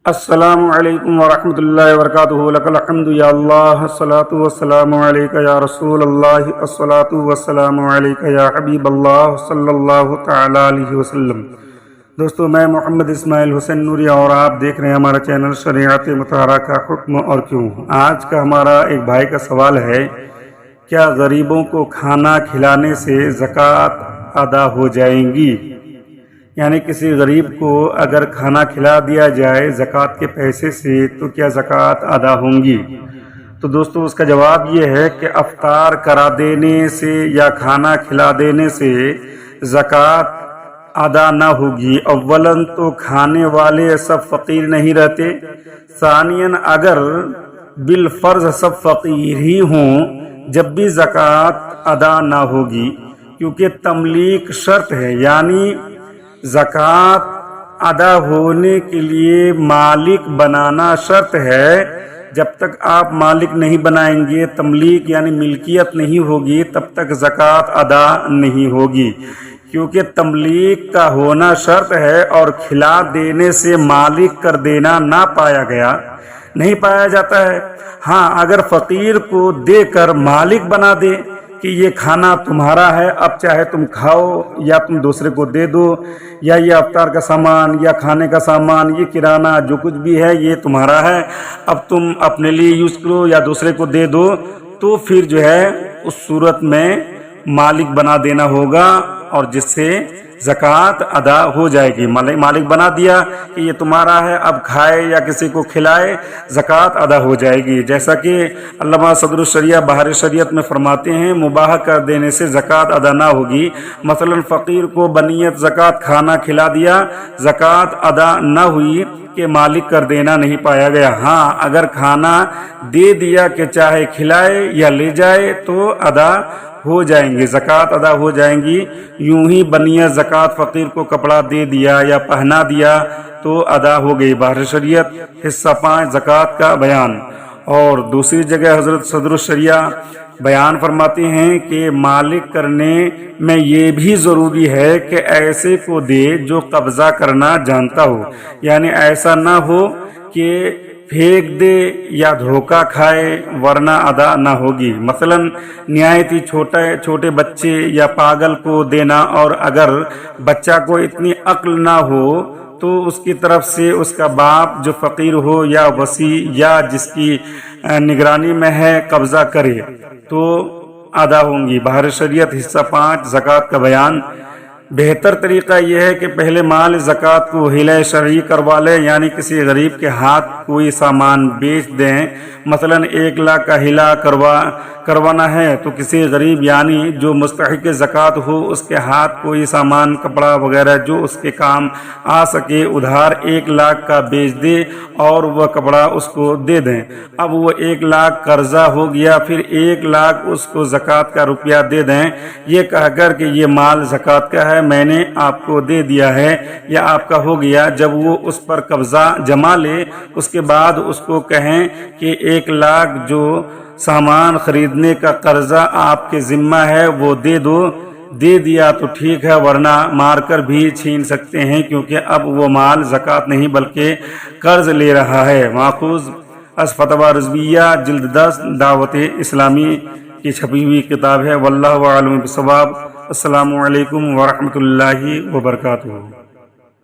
السلام علیکم ورحمۃ اللہ وبرکاتہ لک الحمد یا اللہ الصلاۃ والسلام علیک یا رسول اللہ الصلاۃ والسلام علیک یا حبیب اللہ صلی اللہ تعالی علیہ وسلم۔ دوستو، میں محمد اسماعیل حسین نوری اور آپ دیکھ رہے ہیں ہمارا چینل شریعت مطہرہ کا حکم اور کیوں۔ آج کا ہمارا ایک بھائی کا سوال ہے، کیا غریبوں کو کھانا کھلانے سے زکوٰۃ ادا ہو جائیں گی؟ یعنی کسی غریب کو اگر کھانا کھلا دیا جائے زکوٰۃ کے پیسے سے تو کیا زکوٰۃ ادا ہوں گی؟ تو دوستو، اس کا جواب یہ ہے کہ افطار کرا دینے سے یا کھانا کھلا دینے سے زکوٰۃ ادا نہ ہوگی۔ اولاً تو کھانے والے سب فقیر نہیں رہتے، ثانیاً اگر بالفرض سب فقیر ہی ہوں جب بھی زکوٰۃ ادا نہ ہوگی، کیونکہ تملیک شرط ہے، یعنی زکوٰۃ ادا ہونے کے لیے مالک بنانا شرط ہے۔ جب تک آپ مالک نہیں بنائیں گے، تملیک یعنی ملکیت نہیں ہوگی، تب تک زکوٰۃ ادا نہیں ہوگی، کیونکہ تملیک کا ہونا شرط ہے اور کھلا دینے سے مالک کر دینا نہ پایا گیا، نہیں پایا جاتا ہے۔ ہاں، اگر فقیر کو دے کر مالک بنا دے کہ یہ کھانا تمہارا ہے، اب چاہے تم کھاؤ یا تم دوسرے کو دے دو، یا یہ افطار کا سامان یا کھانے کا سامان، یہ کرانہ جو کچھ بھی ہے یہ تمہارا ہے، اب تم اپنے لیے یوز کرو یا دوسرے کو دے دو، تو پھر جو ہے اس صورت میں مالک بنا دینا ہوگا، اور جس سے زکوٰۃ ادا ہو جائے گی۔ مالک بنا دیا کہ یہ تمہارا ہے، اب کھائے یا کسی کو کھلائے، زکوٰۃ ادا ہو جائے گی۔ جیسا کہ علامہ صدر الشریعہ بحر شریعت میں فرماتے ہیں، مباح کر دینے سے زکوٰۃ ادا نہ ہوگی۔ مثلا فقیر کو بنیت زکوٰۃ کھانا کھلا دیا، زکوٰۃ ادا نہ ہوئی کہ مالک کر دینا نہیں پایا گیا۔ ہاں، اگر کھانا دے دیا کہ چاہے کھلائے یا لے جائے تو ادا ہو جائیں گے، زکوٰۃ ادا ہو جائیں گی۔ یوں ہی بنیت زکوٰۃ فقیر کو کپڑا دے دیا یا پہنا دیا تو ادا ہو گئی۔ بحر شریعت حصہ 5 زکوٰۃ کا بیان۔ اور دوسری جگہ حضرت صدر الشریعہ بیان فرماتے ہیں کہ مالک کرنے میں یہ بھی ضروری ہے کہ ایسے کو دے جو قبضہ کرنا جانتا ہو، یعنی ایسا نہ ہو کہ پھینک دے یا دھوکہ کھائے، ورنہ ادا نہ ہوگی۔ مثلا نہایت ہی چھوٹے بچے یا پاگل کو دینا، اور اگر بچہ کو اتنی عقل نہ ہو تو اس کی طرف سے اس کا باپ جو فقیر ہو یا وصی یا جس کی نگرانی میں ہے قبضہ کرے تو ادا ہوں گی۔ بحر شریعت حصہ 5 زکوٰۃ کا بیان۔ بہتر طریقہ یہ ہے کہ پہلے مال زکوٰۃ کو ہلہ شرعی کروا لے، یعنی کسی غریب کے ہاتھ کوئی سامان بیچ دیں۔ مثلا 1 لاکھ کا ہلہ کروانا ہے تو کسی غریب یعنی جو مستحق زکوٰۃ ہو اس کے ہاتھ کوئی سامان، کپڑا وغیرہ جو اس کے کام آ سکے ادھار 1 لاکھ کا بیچ دے اور وہ کپڑا اس کو دے دیں۔ اب وہ 1 لاکھ قرضہ ہو گیا، پھر 1 لاکھ اس کو زکوٰۃ کا روپیہ دے دیں، یہ کہہ کر کہ یہ مال زکوٰۃ کا ہے، میں نے آپ کو دے دیا ہے یا آپ کا ہو گیا۔ جب وہ اس پر قبضہ جما لے، اس کے بعد اس کو کہیں کہ 1 لاکھ جو سامان خریدنے کا قرضہ آپ کے ذمہ ہے وہ دے دو۔ دے دیا تو ٹھیک ہے، ورنہ مار کر بھی چھین سکتے ہیں، کیونکہ اب وہ مال زکوٰۃ نہیں بلکہ قرض لے رہا ہے۔ ماخوذ از فتویٰ رضویہ جلد 10 دعوت اسلامی کی چھپی ہوئی کتاب ہے۔ واللہ اعلم بالصواب۔ السلام علیکم ورحمۃ اللہ وبرکاتہ۔